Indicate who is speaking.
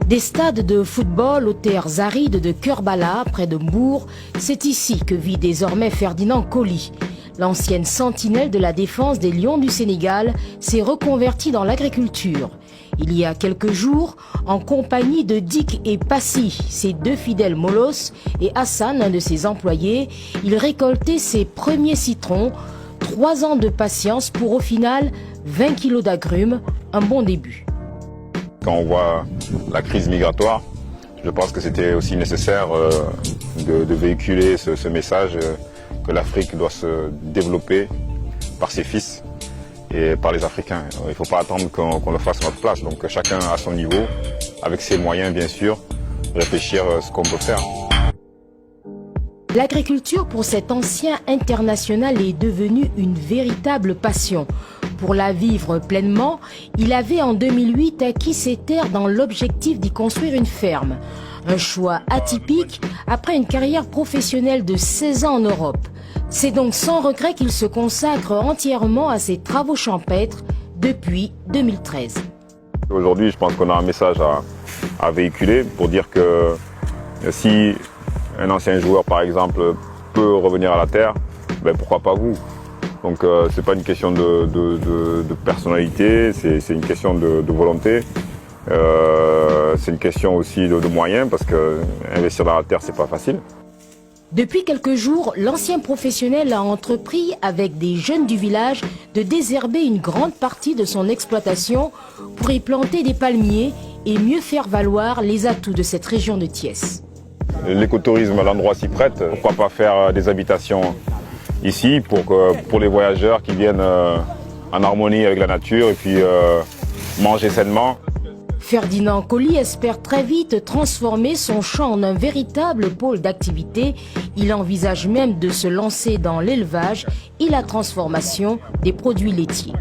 Speaker 1: Des stades de football aux terres arides de Kerbala, près de Mbour, c'est ici que vit désormais Ferdinand Coly. L'ancienne sentinelle de la défense des Lions du Sénégal s'est reconvertie dans l'agriculture. Il y a quelques jours, en compagnie de Dick et Passy, ses deux fidèles molosses, et Hassan, un de ses employés, il récoltait ses premiers citrons. 3 ans de patience pour au final 20 kilos d'agrumes, un bon début.
Speaker 2: Quand on voit la crise migratoire, je pense que c'était aussi nécessaire de véhiculer ce message que l'Afrique doit se développer par ses fils et par les Africains. Il ne faut pas attendre qu'on le fasse à notre place. Donc chacun à son niveau, avec ses moyens bien sûr, réfléchir à ce qu'on peut faire.
Speaker 1: L'agriculture pour cet ancien international est devenue une véritable passion. Pour la vivre pleinement, il avait en 2008 acquis ses terres dans l'objectif d'y construire une ferme. Un choix atypique après une carrière professionnelle de 16 ans en Europe. C'est donc sans regret qu'il se consacre entièrement à ses travaux champêtres depuis 2013.
Speaker 2: Aujourd'hui, je pense qu'on a un message à véhiculer pour dire que si un ancien joueur, par exemple, peut revenir à la terre, ben pourquoi pas vous? Donc c'est pas une question de personnalité, c'est une question de volonté. C'est une question aussi de moyens parce que investir dans la terre, c'est pas facile.
Speaker 1: Depuis quelques jours, l'ancien professionnel a entrepris avec des jeunes du village de désherber une grande partie de son exploitation pour y planter des palmiers et mieux faire valoir les atouts de cette région de Thiès.
Speaker 2: L'écotourisme, l'endroit s'y prête. Pourquoi pas faire des habitations ici pour les voyageurs qui viennent en harmonie avec la nature et puis manger sainement.
Speaker 1: Ferdinand Coly espère très vite transformer son champ en un véritable pôle d'activité. Il envisage même de se lancer dans l'élevage et la transformation des produits laitiers.